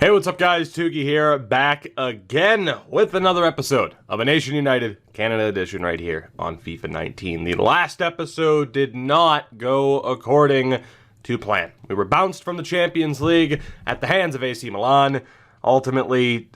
Hey, what's up guys? Tugi here, back again with another episode of a Nation United Canada edition right here on FIFA 19. The last episode did not go according to plan. We were bounced from the Champions League at the hands of AC Milan. Ultimately,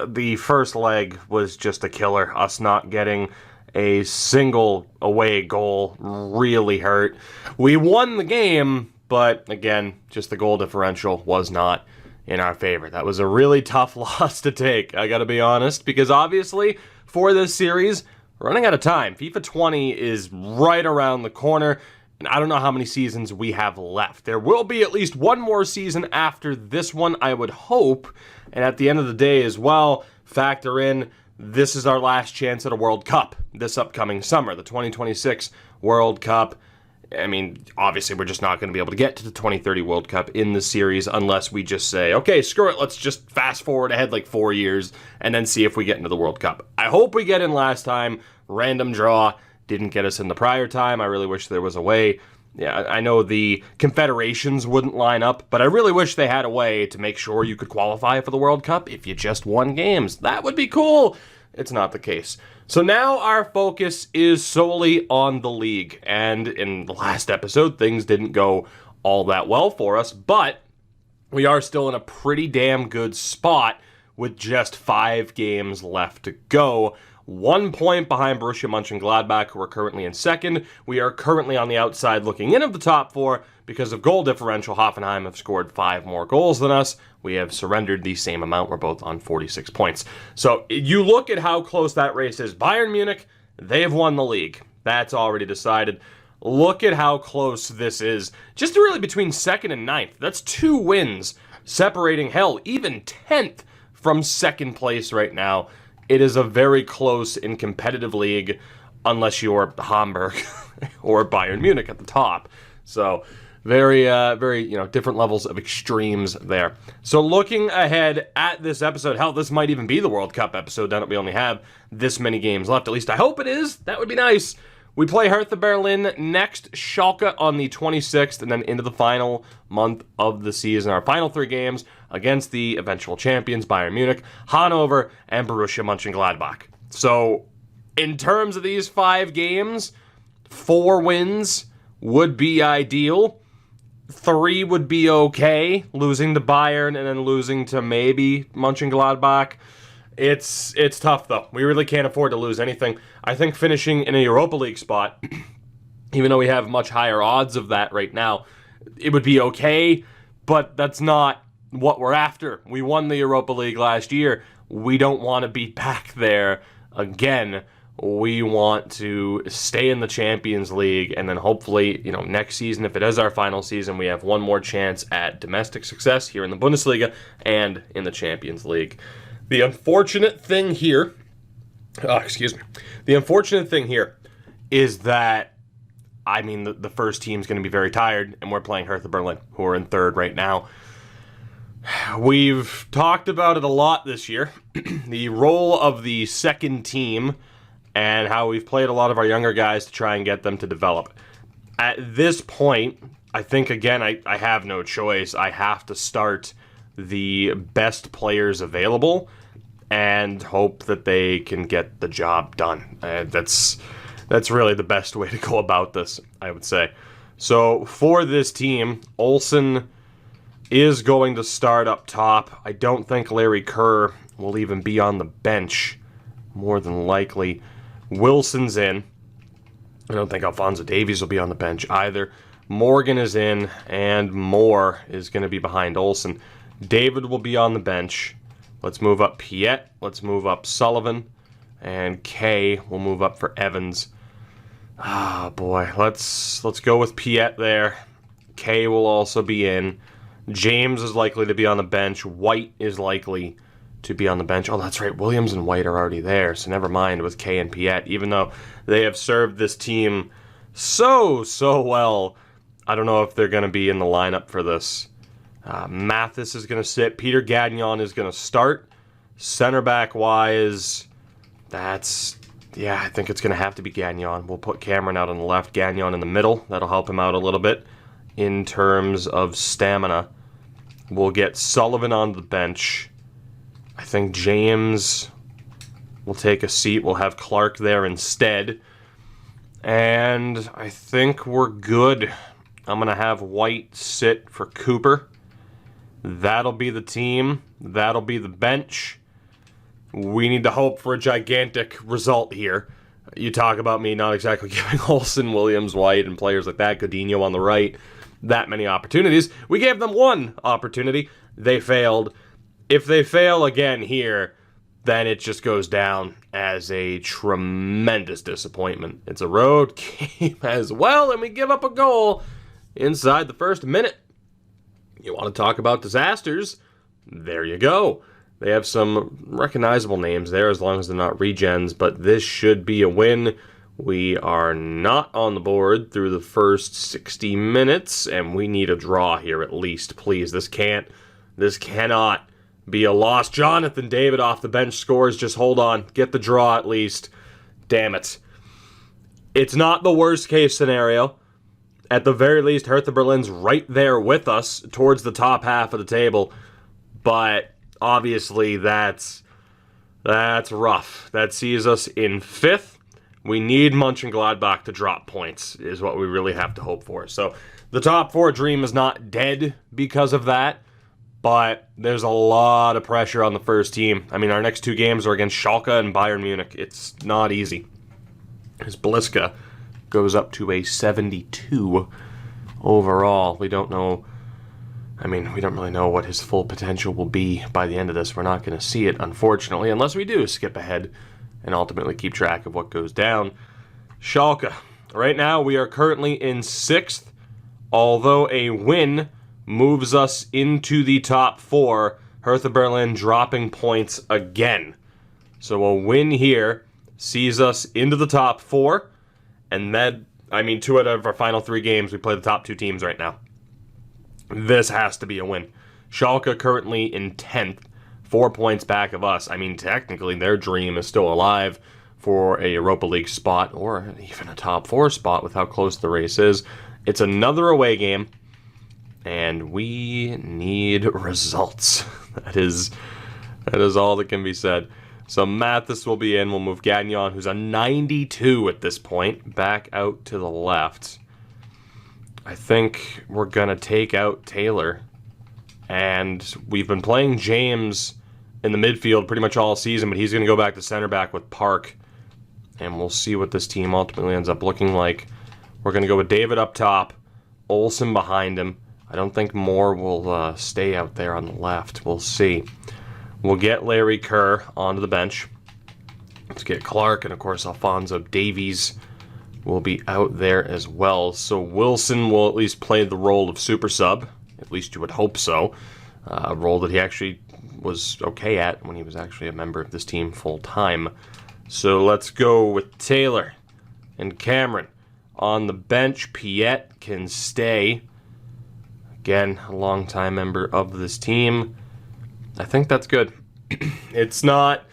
the first leg was just a killer. Us not getting a single away goal really hurt. We won the game, but again, just the goal differential was not in our favor. That was a really tough loss to take, I gotta be honest, because obviously, for this series, we're running out of time. FIFA 20 is right around the corner, and I don't know how many seasons we have left. There will be at least one more season after this one, I would hope, and at the end of the day as well, factor in this is our last chance at a World Cup this upcoming summer, the 2026 World Cup. I mean, obviously, we're just not going to be able to get to the 2030 World Cup in the series unless we just say, okay, screw it, let's just fast forward ahead like 4 years and then see if we get into the World Cup. I hope we get in last time. Random draw didn't get us in the prior time. I really wish there was a way. Yeah, I know the confederations wouldn't line up, but I really wish they had a way to make sure you could qualify for the World Cup if you just won games. That would be cool. It's not the case. So now our focus is solely on the league, and in the last episode, things didn't go all that well for us, but we are still in a pretty damn good spot with just 5 games left to go. 1 point behind Borussia Mönchengladbach, who are currently in second. We are currently on the outside looking in of the top 4 because of goal differential. Hoffenheim have scored 5 more goals than us. We have surrendered the same amount. We're both on 46 points. So you look at how close that race is. Bayern Munich, they have won the league. That's already decided. Look at how close this is. Just really between 2nd and 9th. That's 2 wins separating, hell, even 10th from 2nd place right now. It is a very close and competitive league unless you're Hamburg or Bayern Munich at the top. So very different levels of extremes there. So looking ahead at this episode, hell, this might even be the World Cup episode now that we only have this many games left. At least I hope it is. That would be nice. We play Hertha Berlin next, Schalke on the 26th, and then into the final month of the season. Our final 3 games against the eventual champions, Bayern Munich, Hannover, and Borussia Mönchengladbach. So in terms of these 5 games, 4 wins would be ideal. 3 would be okay, losing to Bayern and then losing to maybe Mönchengladbach. It's tough, though. We really can't afford to lose anything. I think finishing in a Europa League spot, even though we have much higher odds of that right now, it would be okay, but that's not what we're after. We won the Europa League last year. We don't want to be back there again. We want to stay in the Champions League, and then hopefully, next season, if it is our final season, we have one more chance at domestic success here in the Bundesliga and in the Champions League. The unfortunate thing here, the unfortunate thing here is that, the first team's going to be very tired, and we're playing Hertha Berlin, who are in 3rd right now. We've talked about it a lot this year, the role of the second team, and how we've played a lot of our younger guys to try and get them to develop. At this point, I think, again, I have no choice. I have to start the best players available and hope that they can get the job done. That's really the best way to go about this, I would say. So for this team, Olsen is going to start up top. I don't think Larry Kerr will even be on the bench, more than likely. Wilson's in. I don't think Alphonso Davies will be on the bench either. Morgan is in, and Moore is going to be behind Olsen. David will be on the bench. Let's move up Piet. Let's move up Sullivan. And Kay will move up for Evans. Ah, boy. Let's go with Piet there. Kay will also be in. James is likely to be on the bench. White is likely to be on the bench. Oh, that's right. Williams and White are already there, so never mind with Kay and Piet. Even though they have served this team so well, I don't know if they're going to be in the lineup for this. Mathis is going to sit. Peter Gagnon is going to start. Center back wise, I think it's going to have to be Gagnon. We'll put Cameron out on the left, Gagnon in the middle. That'll help him out a little bit in terms of stamina. We'll get Sullivan on the bench. I think James will take a seat. We'll have Clark there instead. And I think we're good. I'm going to have White sit for Cooper. That'll be the team. That'll be the bench. We need to hope for a gigantic result here. You talk about me not exactly giving Olsen, Williams, White, and players like that, Godinho on the right, that many opportunities. We gave them one opportunity. They failed. If they fail again here, then it just goes down as a tremendous disappointment. It's a road game as well, and we give up a goal inside the first minute. You want to talk about disasters? There you go. They have some recognizable names there as long as they're not regens, but this should be a win. We are not on the board through the first 60 minutes, and we need a draw here at least. Please, this cannot be a loss. Jonathan David off the bench scores. Just hold on. Get the draw at least. Damn it. It's not the worst case scenario. At the very least, Hertha Berlin's right there with us towards the top half of the table, but obviously that's rough. That sees us in 5th. We need Mönchengladbach to drop points is what we really have to hope for. So the top 4 dream is not dead because of that, but there's a lot of pressure on the first team. I mean, our next 2 games are against Schalke and Bayern Munich. It's not easy. As Bliska goes up to a 72 overall. We don't know. I mean, we don't really know what his full potential will be by the end of this. We're not going to see it, unfortunately, unless we do skip ahead and ultimately keep track of what goes down. Schalke. Right now, we are currently in 6th, although a win moves us into the top 4. Hertha Berlin dropping points again. So a win here sees us into the top 4. And then, 2 out of our final 3 games, we play the top 2 teams right now. This has to be a win. Schalke currently in 10th, 4 points back of us. Technically, their dream is still alive for a Europa League spot, or even a top 4 spot with how close the race is. It's another away game, and we need results. That is all that can be said. So Mathis will be in. We'll move Gagnon, who's a 92 at this point, back out to the left. I think we're going to take out Taylor. And we've been playing James in the midfield pretty much all season, but he's going to go back to center back with Park. And we'll see what this team ultimately ends up looking like. We're going to go with David up top, Olsen behind him. I don't think Moore will stay out there on the left. We'll see. We'll get Larry Kerr onto the bench. Let's get Clark, and of course Alfonso Davies will be out there as well. So Wilson will at least play the role of super sub. At least you would hope so. A role that he actually was okay at when he was actually a member of this team full time. So let's go with Taylor and Cameron. On the bench, Piet can stay. Again, a longtime member of this team. I think that's good. It's not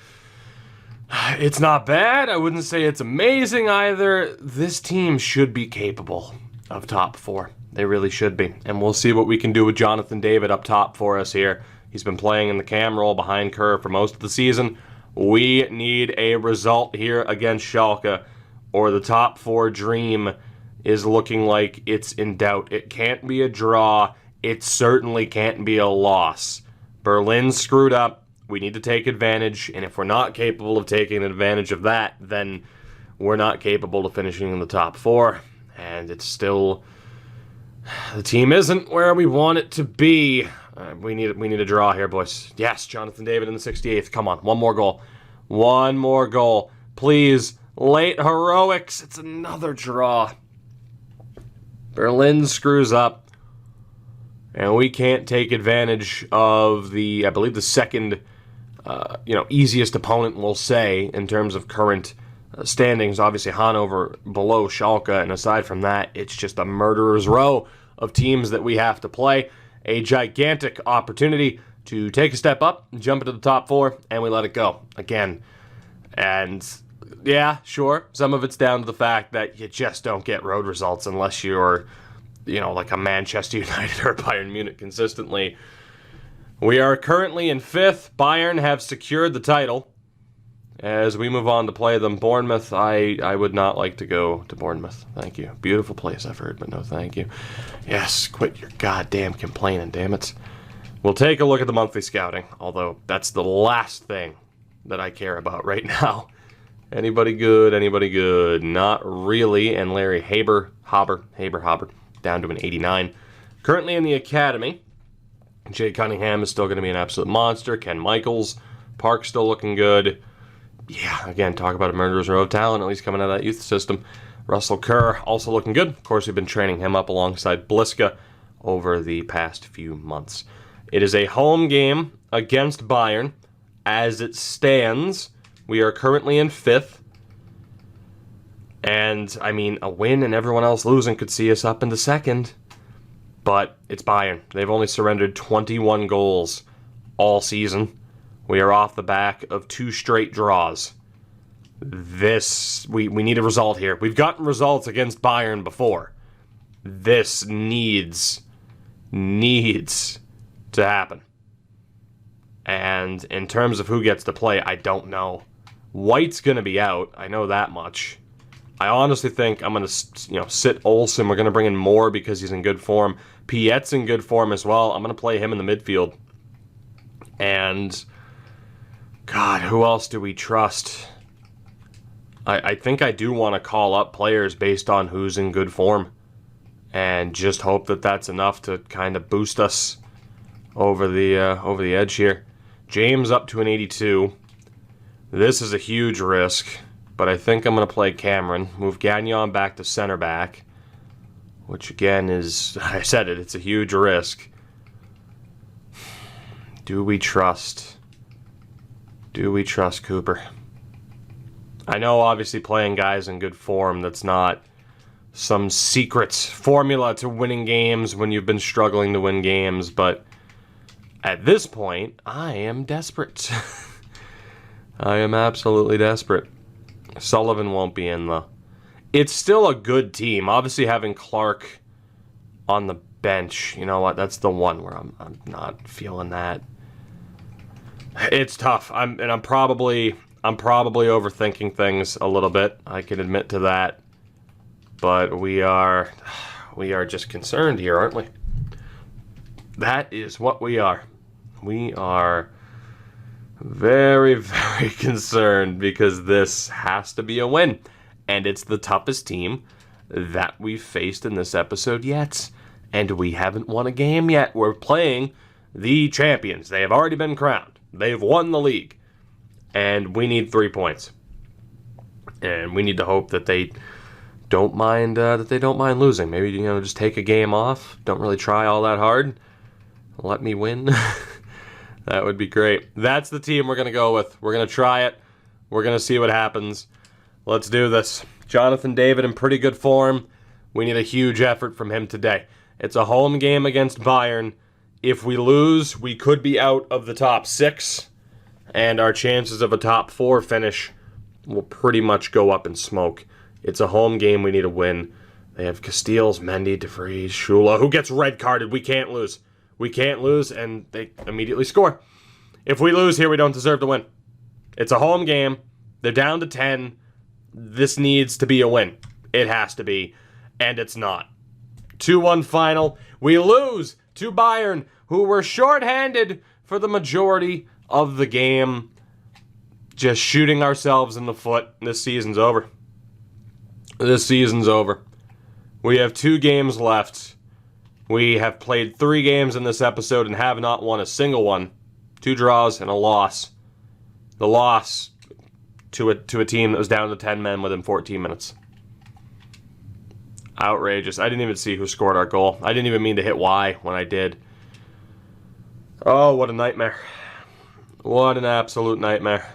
bad. I wouldn't say it's amazing either. This team should be capable of top 4. They really should be. And we'll see what we can do with Jonathan David up top for us here. He's been playing in the cam role behind Kerr for most of the season. We need a result here against Schalke, or the top 4 dream is looking like it's in doubt. It can't be a draw. It certainly can't be a loss. Berlin screwed up. We need to take advantage, and if we're not capable of taking advantage of that, then we're not capable of finishing in the top 4. And it's still, the team isn't where we want it to be. We need a draw here, boys. Yes, Jonathan David in the 68th. Come on, one more goal. One more goal. Please, late heroics. It's another draw. Berlin screws up. And we can't take advantage of the, I believe, the second, easiest opponent, we'll say, in terms of current standings. Obviously, Hannover below Schalke, and aside from that, it's just a murderer's row of teams that we have to play. A gigantic opportunity to take a step up, jump into the top 4, and we let it go again. And yeah, sure, some of it's down to the fact that you just don't get road results unless you're like a Manchester United or Bayern Munich consistently. We are currently in 5th. Bayern have secured the title. As we move on to play them, Bournemouth, I would not like to go to Bournemouth. Thank you. Beautiful place, I've heard, but no thank you. Yes, quit your goddamn complaining, damn it. We'll take a look at the monthly scouting, although that's the last thing that I care about right now. Anybody good? Anybody good? Not really. And Larry Haber, down to an 89. Currently in the academy, Jay Cunningham is still going to be an absolute monster. Ken Michaels, Park's still looking good. Yeah, again, talk about a murderer's row of talent, at least coming out of that youth system. Russell Kerr, also looking good. Of course, we've been training him up alongside Bliska over the past few months. It is a home game against Bayern. As it stands, we are currently in 5th. And, I mean, a win and everyone else losing could see us up into 2nd. But it's Bayern. They've only surrendered 21 goals all season. We are off the back of 2 straight draws. We need a result here. We've gotten results against Bayern before. This needs to happen. And in terms of who gets to play, I don't know. White's going to be out. I know that much. I honestly think I'm going to sit Olsen. We're going to bring in Moore because he's in good form. Piet's in good form as well. I'm going to play him in the midfield. And God, who else do we trust? I think I do want to call up players based on who's in good form. And just hope that that's enough to kind of boost us over the edge here. James up to an 82. This is a huge risk, but I think I'm going to play Cameron. Move Gagnon back to center back, which again is, I said it, it's a huge risk. Do we trust Cooper? I know obviously playing guys in good form, that's not some secret formula to winning games when you've been struggling to win games, but at this point, I am desperate. I am absolutely desperate. Sullivan won't be in, though. It's still a good team. Obviously, having Clark on the bench, you know what? That's the one where I'm not feeling that. It's tough. I'm probably overthinking things a little bit. I can admit to that. But we are just concerned here, aren't we? That is what we are. We are very, very concerned because this has to be a win. And it's the toughest team that we've faced in this episode yet. And we haven't won a game yet. We're playing the champions. They have already been crowned. They've won the league. And we need 3 points. And we need to hope that they don't mind losing. Maybe, just take a game off. Don't really try all that hard. Let me win. That would be great. That's the team we're going to go with. We're going to try it. We're going to see what happens. Let's do this. Jonathan David in pretty good form. We need a huge effort from him today. It's a home game against Bayern. If we lose, we could be out of the top 6. And our chances of a top 4 finish will pretty much go up in smoke. It's a home game. We need a win. They have Casteels, Mendy, DeVries, Shula. Who gets red carded? We can't lose. We can't lose, and they immediately score. If we lose here, we don't deserve to win. It's a home game. They're down to 10. This needs to be a win. It has to be, and it's not. 2-1 final. We lose to Bayern, who were shorthanded for the majority of the game. Just shooting ourselves in the foot. This season's over. This season's over. We have 2 games left. We have played 3 games in this episode and have not won a single one. 2 draws and a loss. The loss to a team that was down to 10 men within 14 minutes. Outrageous. I didn't even see who scored our goal. I didn't even mean to hit Y when I did. Oh, what a nightmare. What an absolute nightmare.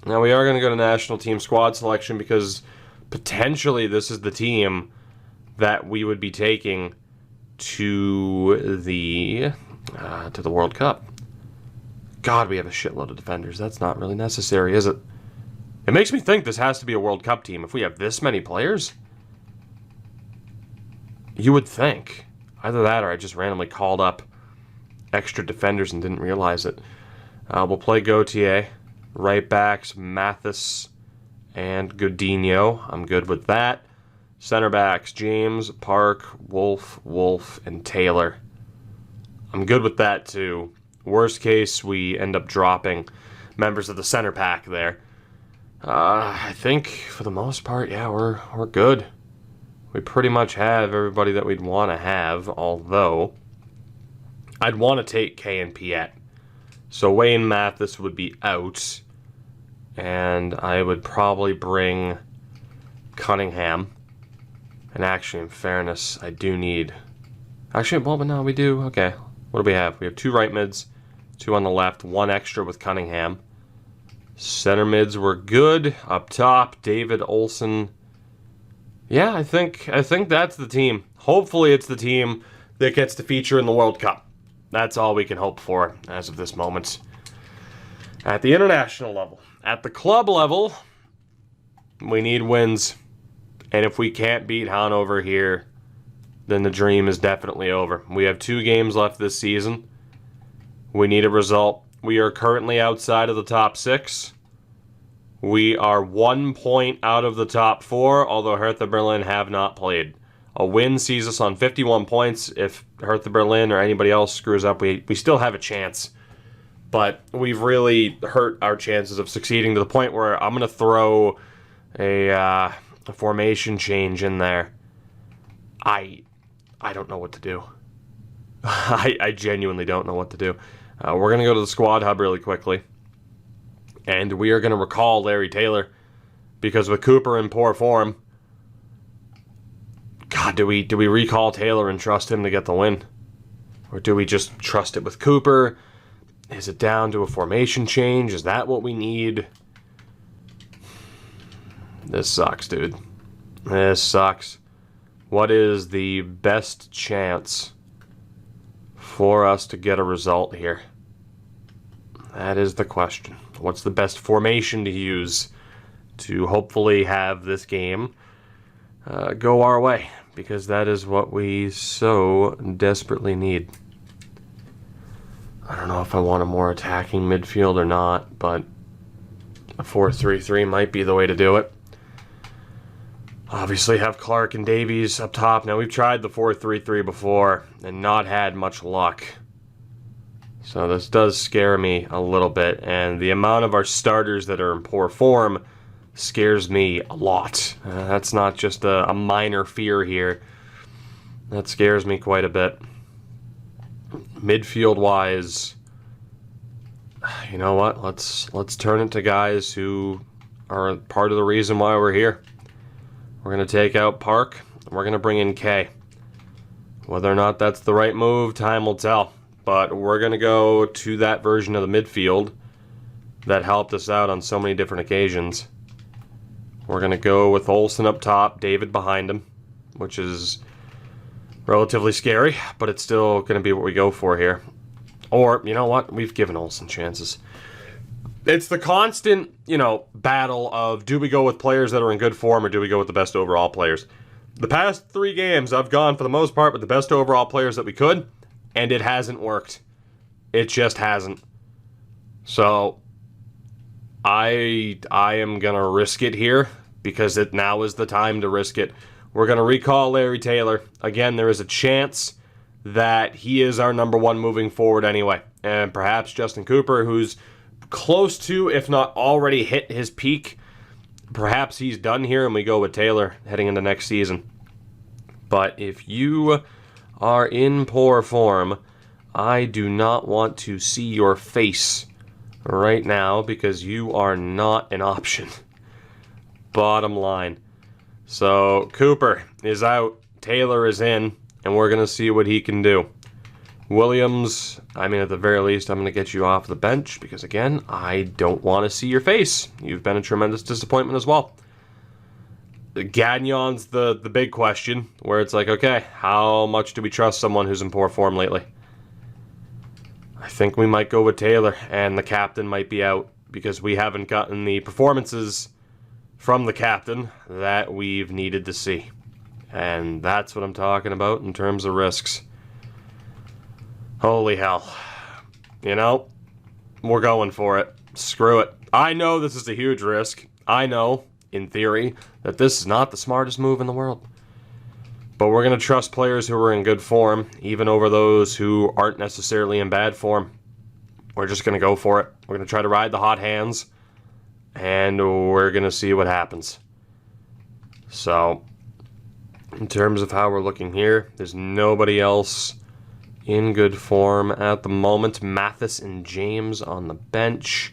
Now we are going to go to national team squad selection because potentially this is the team that we would be taking to the World Cup. God, we have a shitload of defenders. That's not really necessary, is it? It makes me think this has to be a World Cup team if we have this many players. You would think. Either that or I just randomly called up extra defenders and didn't realize it. We'll play Gauthier. Right backs, Mathis and Godinho. I'm good with that. Center backs, James, Park, Wolf, and Taylor. I'm good with that too. Worst case, we end up dropping members of the center pack there. I think for the most part, yeah, we're good. We pretty much have everybody that we'd want to have, although I'd want to take K and Piet. So Wayne Mathis would be out, and I would probably bring Cunningham. And actually, in fairness, I do need... Actually, well, but no, we do. Okay, what do we have? We have 2 right mids, 2 on the left, 1 extra with Cunningham. Center mids were good. Up top, David Olsen. Yeah, I think that's the team. Hopefully it's the team that gets to feature in the World Cup. That's all we can hope for as of this moment. At the international level. At the club level, we need wins. And if we can't beat Hannover here, then the dream is definitely over. We have 2 games left this season. We need a result. We are currently outside of the top 6. We are 1 point out of the top 4, although Hertha Berlin have not played. A win sees us on 51 points. If Hertha Berlin or anybody else screws up, we still have a chance. But we've really hurt our chances of succeeding to the point where I'm going to throw a formation change in there. I don't know what to do. I genuinely don't know what to do. We're going to go to the squad hub really quickly. And we are going to recall Larry Taylor. Because with Cooper in poor form... God, do we recall Taylor and trust him to get the win? Or do we just trust it with Cooper? Is it down to a formation change? Is that what we need? This sucks, dude. This sucks. What is the best chance for us to get a result here? That is the question. What's the best formation to use to hopefully have this game go our way? Because that is what we so desperately need. I don't know if I want a more attacking midfield or not, but a 4-3-3 might be the way to do it. Obviously have Clark and Davies up top. Now, we've tried the 4-3-3 before and not had much luck. So this does scare me a little bit. And the amount of our starters that are in poor form scares me a lot. That's not just a minor fear here. That scares me quite a bit. Midfield-wise, you know what? Let's turn it to guys who are part of the reason why we're here. We're going to take out Park, and we're going to bring in K. Whether or not that's the right move, time will tell. But we're going to go to that version of the midfield that helped us out on so many different occasions. We're going to go with Olsen up top, David behind him, which is relatively scary, but it's still going to be what we go for here. Or, you know what? We've given Olsen chances. It's the constant, battle of do we go with players that are in good form or do we go with the best overall players? The past 3 games, I've gone for the most part with the best overall players that we could, and it hasn't worked. It just hasn't. So, I am going to risk it here because now is the time to risk it. We're going to recall Larry Taylor. Again, there is a chance that he is our number 1 moving forward anyway. And perhaps Justin Cooper, who's close to, if not already hit his peak, perhaps he's done here and we go with Taylor heading into next season. But if you are in poor form, I do not want to see your face right now because you are not an option. Bottom line. So Cooper is out, Taylor is in, and we're going to see what he can do. Williams, at the very least, I'm going to get you off the bench because, again, I don't want to see your face. You've been a tremendous disappointment as well. Gagnon's the big question, where it's like, okay, how much do we trust someone who's in poor form lately? I think we might go with Taylor, and the captain might be out because we haven't gotten the performances from the captain that we've needed to see. And that's what I'm talking about in terms of risks. Holy hell. You know, we're going for it. Screw it. I know this is a huge risk. I know, in theory, that this is not the smartest move in the world. But we're going to trust players who are in good form, even over those who aren't necessarily in bad form. We're just going to go for it. We're going to try to ride the hot hands, and we're going to see what happens. So, in terms of how we're looking here, there's nobody else in good form at the moment. Mathis and James on the bench.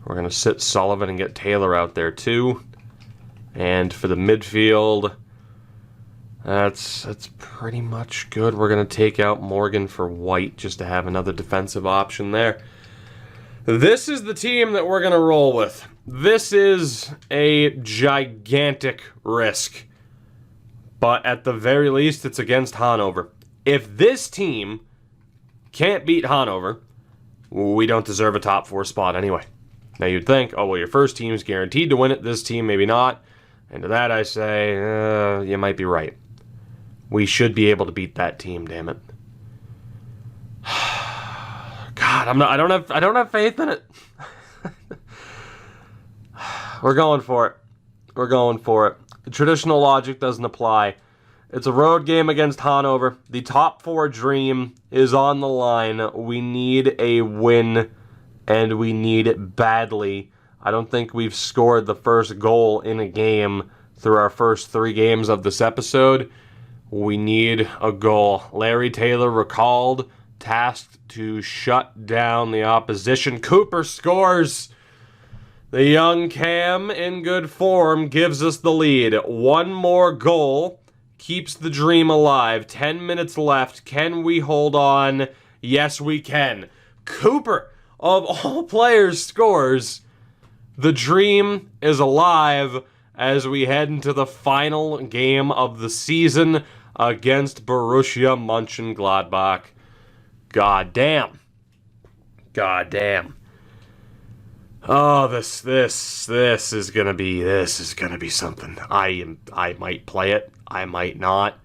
We're going to sit Sullivan and get Taylor out there too. And for the midfield, that's pretty much good. We're going to take out Morgan for White just to have another defensive option there. This is the team that we're going to roll with. This is a gigantic risk. But at the very least, it's against Hannover. If this team can't beat Hannover, we don't deserve a top 4 spot anyway. Now you'd think, oh, well, your first team is guaranteed to win it. This team, maybe not. And to that I say, you might be right. We should be able to beat that team, damn it. God, I don't have faith in it. We're going for it. We're going for it. The traditional logic doesn't apply. It's a road game against Hannover. The top 4 dream is on the line. We need a win, and we need it badly. I don't think we've scored the first goal in a game through our first 3 games of this episode. We need a goal. Larry Taylor recalled, tasked to shut down the opposition. Cooper scores. The young Cam, in good form, gives us the lead. One more goal keeps the dream alive. 10 minutes left. Can we hold on? Yes, we can. Cooper, of all players, scores. The dream is alive as we head into the final game of the season against Borussia Mönchengladbach. God damn. God damn. Oh, this is gonna be something. I might play it. I might not.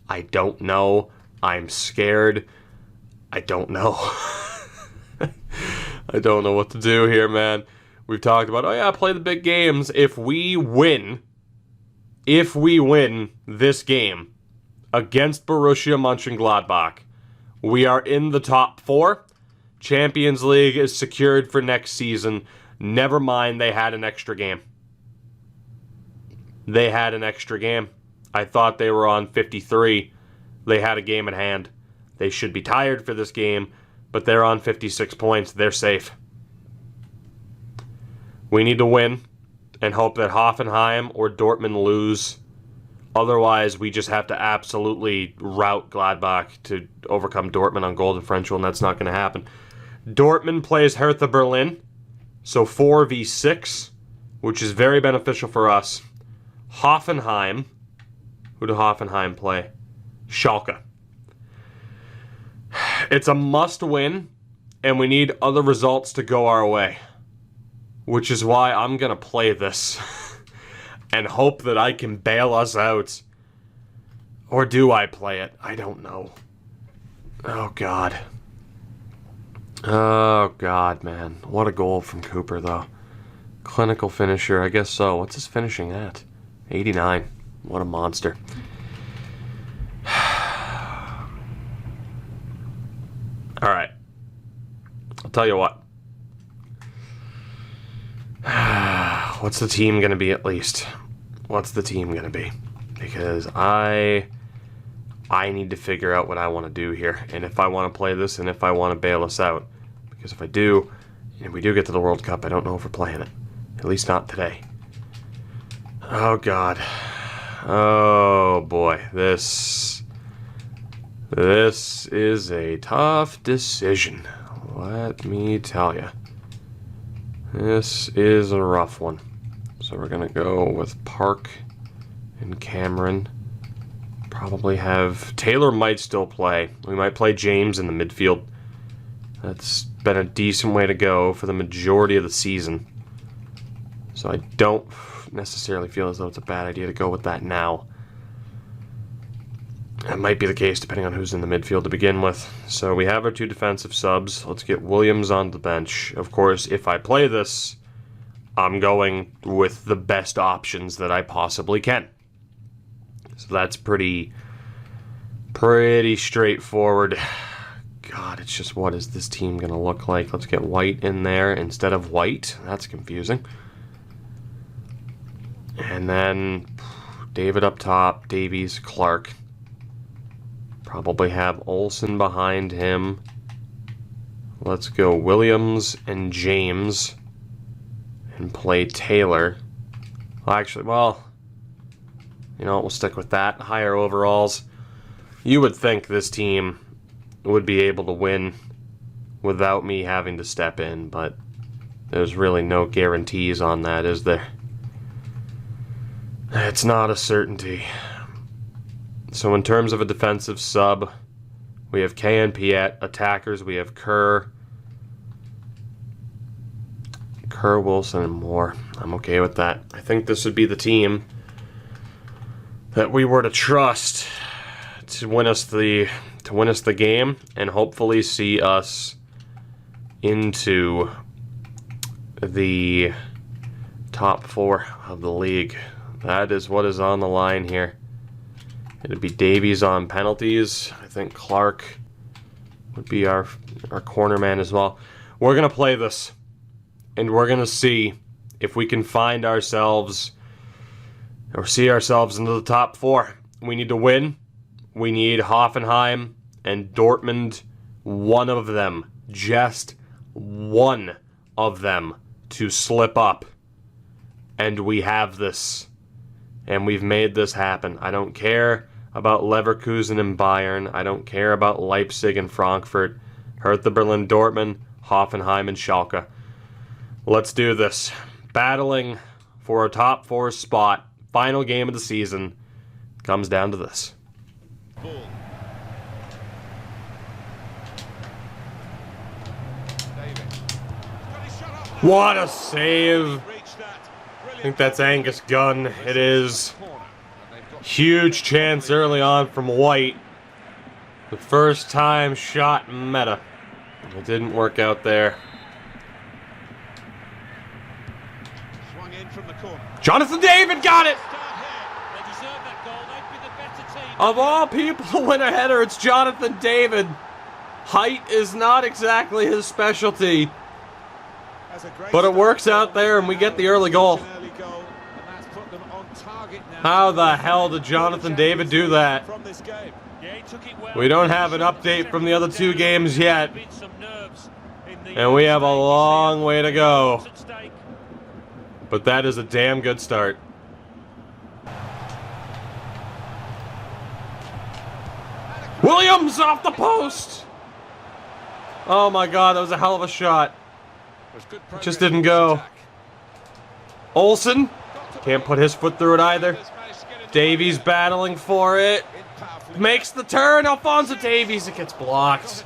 I don't know. I'm scared. I don't know. I don't know what to do here, man. We've talked about, oh yeah, play the big games. If we win this game against Borussia Mönchengladbach, we are in the top 4. Champions League is secured for next season. Never mind, they had an extra game. They had an extra game. I thought they were on 53. They had a game at hand. They should be tired for this game, but they're on 56 points. They're safe. We need to win and hope that Hoffenheim or Dortmund lose. Otherwise, we just have to absolutely rout Gladbach to overcome Dortmund on goal differential, and that's not going to happen. Dortmund plays Hertha Berlin, so 4v6, which is very beneficial for us. Hoffenheim. Who do Hoffenheim play? Schalke. It's a must-win, and we need other results to go our way. Which is why I'm going to play this and hope that I can bail us out. Or do I play it? I don't know. Oh, God. Oh, God, man. What a goal from Cooper, though. Clinical finisher, I guess so. What's his finishing at? 89. What a monster. All right. I'll tell you what. What's the team going to be at least? What's the team going to be? Because I need to figure out what I want to do here. And if I want to play this and if I want to bail us out. Because if I do, and if we do get to the World Cup, I don't know if we're playing it. At least not today. Oh, God. Oh, boy. This is a tough decision. Let me tell you. This is a rough one. So we're going to go with Park and Cameron. Probably have... Taylor might still play. We might play James in the midfield. That's been a decent way to go for the majority of the season. So I don't necessarily feel as though it's a bad idea to go with that now. That might be the case depending on who's in the midfield to begin with. So we have our 2 defensive subs. Let's get Williams on the bench. Of course, if I play this, I'm going with the best options that I possibly can. So that's pretty straightforward. God, it's just, what is this team going to look like? Let's get White in there instead of White. That's confusing. And then David up top, Davies, Clark. Probably have Olsen behind him. Let's go Williams and James. And play Taylor. Well, actually, well, you know, we'll stick with that. Higher overalls. You would think this team would be able to win without me having to step in, but there's really no guarantees on that, is there? It's not a certainty. So in terms of a defensive sub, we have K and Piet. Attackers, we have Kerr, Wilson, and Moore. I'm okay with that. I think this would be the team that we were to trust to win us the game and hopefully see us into the top 4 of the league. That is what is on the line here. It'd be Davies on penalties. I think Clark would be our corner man as well. We're going to play this, and we're going to see if we can find ourselves or see ourselves into the top 4. We need to win. We need Hoffenheim and Dortmund, one of them, just one of them, to slip up. And we have this. And we've made this happen. I don't care about Leverkusen and Bayern. I don't care about Leipzig and Frankfurt. Hertha Berlin, Dortmund, Hoffenheim, and Schalke. Let's do this. Battling for a top 4 spot. Final game of the season. Comes down to this. What a save. I think that's Angus Gunn. It is. Huge chance early on from White. The first time shot meta. It didn't work out there. Jonathan David got it! Of all people to win a header, it's Jonathan David. Height is not exactly his specialty. But it works out there and we get the early goal. How the hell did Jonathan David do that? We don't have an update from the other 2 games yet. And we have a long way to go. But that is a damn good start. Williams off the post! Oh my god, that was a hell of a shot. It just didn't go. Olsen can't put his foot through it either. Davies battling for it. Makes the turn. Alphonso Davies. It gets blocked.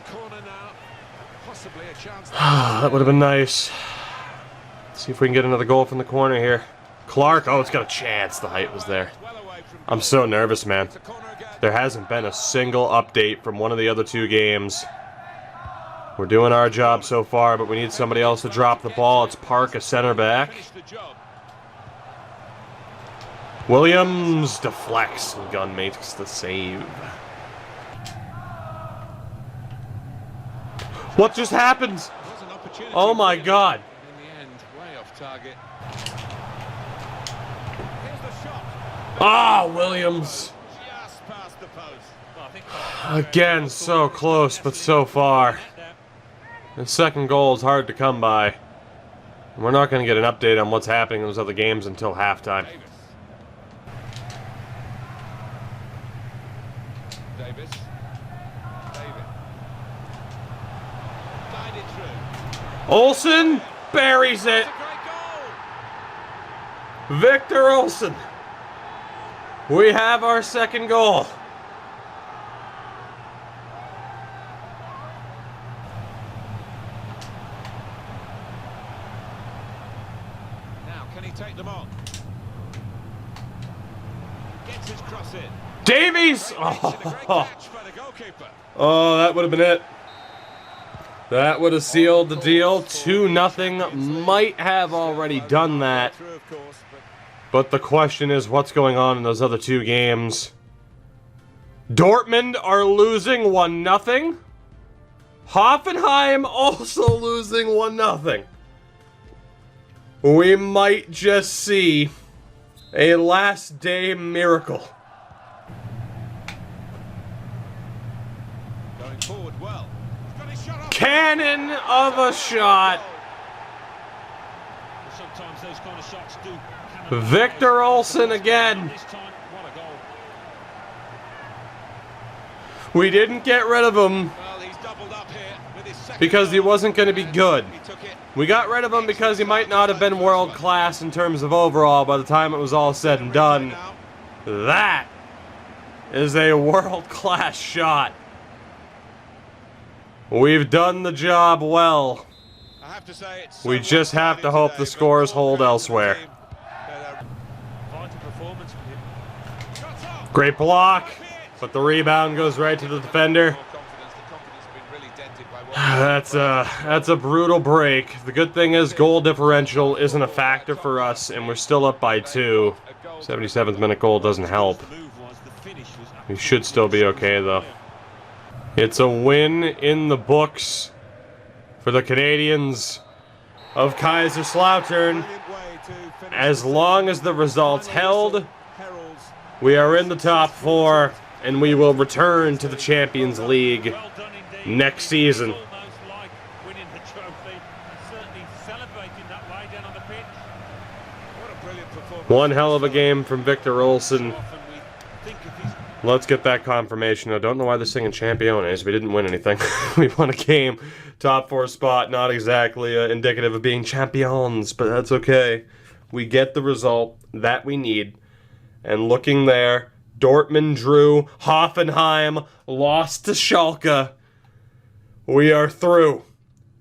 That would have been nice. Let's see if we can get another goal from the corner here. Clark. Oh, it's got a chance. The height was there. I'm so nervous, man. There hasn't been a single update from one of the other 2 games. We're doing our job so far, but we need somebody else to drop the ball. It's Park, a center back. Williams deflects, and Gunn makes the save. What just happened? Oh my god. Ah, Williams. Again, so close, but so far. The second goal is hard to come by. And we're not going to get an update on what's happening in those other games until halftime. Olsen buries it. Victor Olsen. We have our second goal. Now, can he take them on? Gets his cross in. Davies! Oh, oh, that would have been it. That would have sealed the deal. 2-0. Might have already done that. But the question is, what's going on in those other two games? Dortmund are losing 1-0. Hoffenheim also losing 1-0. We might just see a last day miracle. Going forward well. He's got his shot up. Cannon of a shot. Sometimes those kind of shots do. Victor Olsen again. This time, what a goal. We didn't get rid of him Well, he's doubled up here with his second because he goal. wasn't going to be good. He took it. We got rid of him because he might not have been world class in terms of overall by the time it was all said and done. That is a world class shot. We've done the job well. I have to say it's We just have to hope the scores hold elsewhere. Vital performance from him. Great block, but the rebound goes right to the defender. That's a brutal break. The good thing is goal differential isn't a factor for us, and we're still up by 2. 77th minute goal doesn't help. We should still be okay, though. It's a win in the books for the Canadians of Kaiserslautern. As long as the results held, we are in the top 4, and we will return to the Champions League next season. One hell of a game from Victor Olsen. Let's get that confirmation. I don't know why they're singing Championes. We didn't win anything. We won a game. Top 4 spot. Not exactly indicative of being champions, but that's okay. We get the result that we need. And looking there, Dortmund drew. Hoffenheim lost to Schalke. We are through.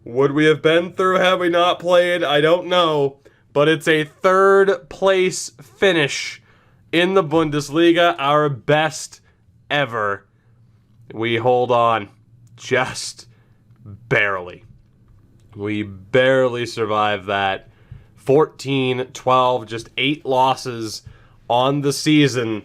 Would we have been through had we not played? I don't know. But it's a 3rd place finish in the Bundesliga, our best ever. We hold on just barely. We barely survived that. 14-12, just 8 losses on the season.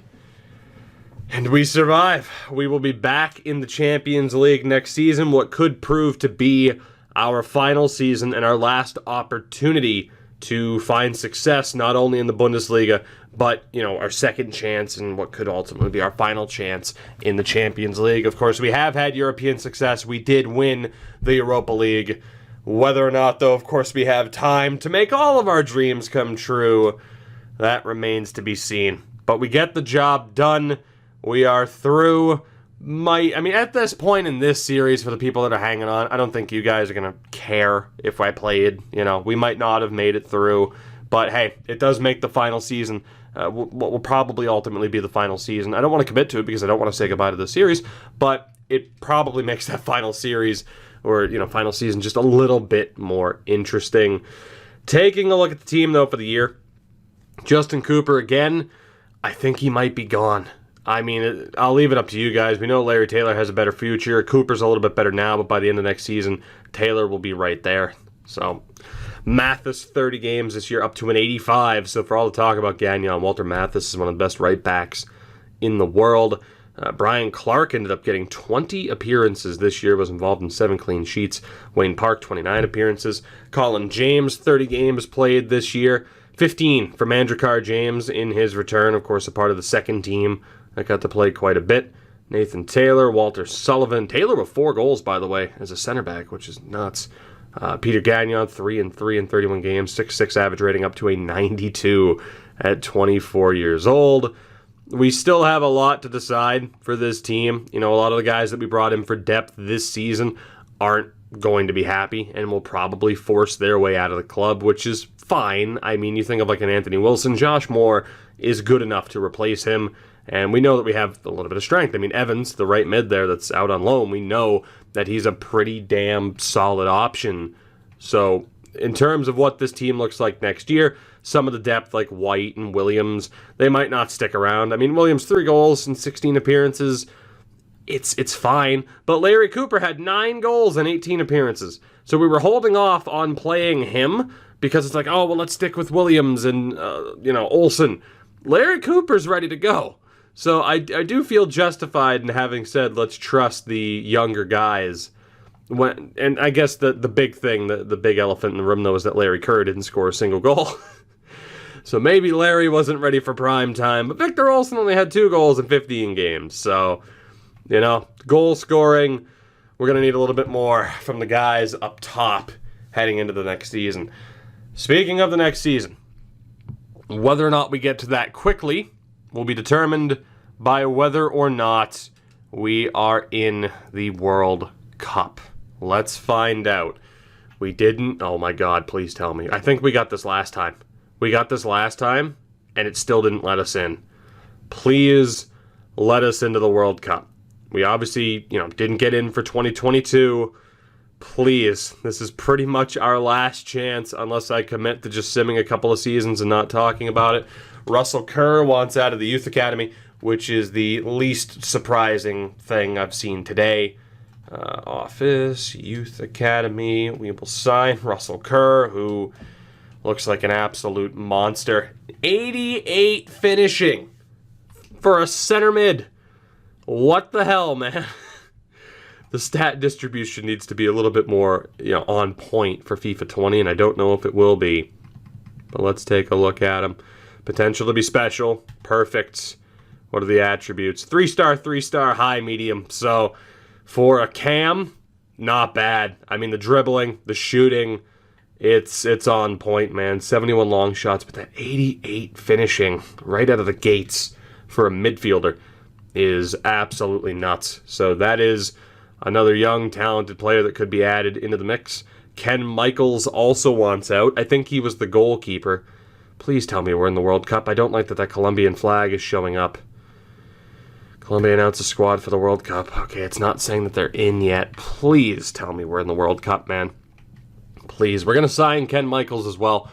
And we survive. We will be back in the Champions League next season, what could prove to be our final season and our last opportunity to find success not only in the Bundesliga, but, you know, our second chance and what could ultimately be our final chance in the Champions League. Of course, we have had European success. We did win the Europa League. Whether or not, though, of course, we have time to make all of our dreams come true, that remains to be seen. But we get the job done. We are through. At this point in this series, for the people that are hanging on, I don't think you guys are going to care if I played. You know, we might not have made it through. But, hey, it does make the final season. What will probably ultimately be the final season. I don't want to commit to it because I don't want to say goodbye to the series. But it probably makes that final series, or, you know, final season, just a little bit more interesting. Taking a look at the team, though, for the year. Justin Cooper, again, I think he might be gone. I mean, I'll leave it up to you guys. We know Larry Taylor has a better future. Cooper's a little bit better now, but by the end of next season, Taylor will be right there. So, Mathis, 30 games this year, up to an 85. So, for all the talk about Gagnon, Walter Mathis is one of the best right backs in the world. Brian Clark ended up getting 20 appearances this year, was involved in 7 clean sheets. Wayne Park, 29 appearances. Colin James, 30 games played this year. 15 for Mandrakar James in his return, of course, a part of the second team that got to play quite a bit. Nathan Taylor, Walter Sullivan. Taylor with 4 goals, by the way, as a center back, which is nuts. Peter Gagnon, 3-3 in 31 games, 6.6 average rating, up to a 92 at 24 years old. We still have a lot to decide for this team. You know, a lot of the guys that we brought in for depth this season aren't going to be happy and will probably force their way out of the club, which is fine. I mean, you think of like an Anthony Wilson, Josh Moore is good enough to replace him, and we know that we have a little bit of strength. I mean, Evans, the right mid there that's out on loan, we know that he's a pretty damn solid option. So in terms of what this team looks like next year, some of the depth like White and Williams, they might not stick around. I mean, Williams 3 goals in 16 appearances. It's fine. But Larry Cooper had 9 goals in 18 appearances. So we were holding off on playing him because it's like, oh, well, let's stick with Williams and, Olsen. Larry Cooper's ready to go. So I do feel justified in having said, let's trust the younger guys. And I guess the big thing, the big elephant in the room, though, is that Larry Kerr didn't score a single goal. So maybe Larry wasn't ready for prime time. But Victor Olsen only had 2 goals in 15 games. So, goal scoring, we're going to need a little bit more from the guys up top heading into the next season. Speaking of the next season, whether or not we get to that quickly will be determined by whether or not we are in the World Cup. Let's find out. We didn't. Oh my God, please tell me. I think we got this last time. And it still didn't let us in. Please let us into the World Cup. We obviously, didn't get in for 2022. Please, this is pretty much our last chance unless I commit to just simming a couple of seasons and not talking about it. Russell Kerr wants out of the Youth Academy, which is the least surprising thing I've seen today. Office, Youth Academy, we will sign Russell Kerr, who looks like an absolute monster. 88 finishing for a center mid. What the hell, man? The stat distribution needs to be a little bit more, on point for FIFA 20, and I don't know if it will be. But let's take a look at him. Potential to be special. Perfect. What are the attributes? 3-star, 3-star, high, medium. So, for a cam, not bad. I mean, the dribbling, the shooting, it's on point, man. 71 long shots, but that 88 finishing right out of the gates for a midfielder is absolutely nuts. So that is another young, talented player that could be added into the mix. Ken Michaels also wants out. I think he was the goalkeeper. Please tell me we're in the World Cup. I don't like that Colombian flag is showing up. Colombia announced a squad for the World Cup. Okay, it's not saying that they're in yet. Please tell me we're in the World Cup, man. Please. We're going to sign Ken Michaels as well.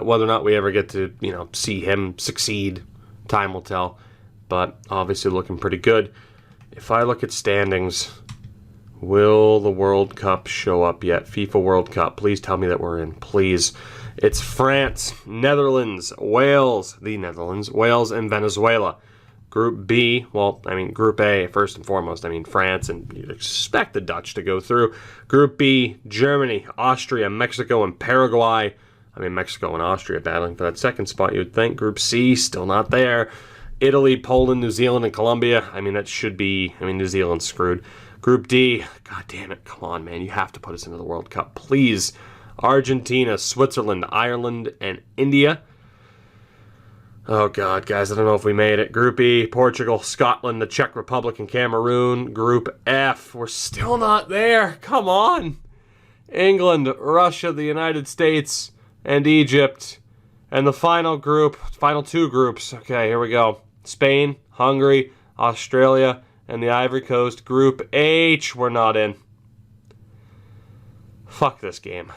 Whether or not we ever get to, see him succeed, time will tell. But obviously looking pretty good. If I look at standings, will the World Cup show up yet? FIFA World Cup. Please tell me that we're in. Please. It's France, Netherlands, Wales, Wales, and Venezuela. Group B, Group A, first and foremost. France, and you'd expect the Dutch to go through. Group B, Germany, Austria, Mexico, and Paraguay. Mexico and Austria battling for that second spot, you would think. Group C, still not there. Italy, Poland, New Zealand, and Colombia. That should be, New Zealand's screwed. Group D, god damn it, come on, man. You have to put us into the World Cup, please. Argentina, Switzerland, Ireland, and India. Oh, God, guys, I don't know if we made it. Group E, Portugal, Scotland, the Czech Republic, and Cameroon. Group F, we're still not there. Come on. England, Russia, the United States, and Egypt. And the final two groups. Okay, here we go. Spain, Hungary, Australia, and the Ivory Coast. Group H, we're not in. Fuck this game.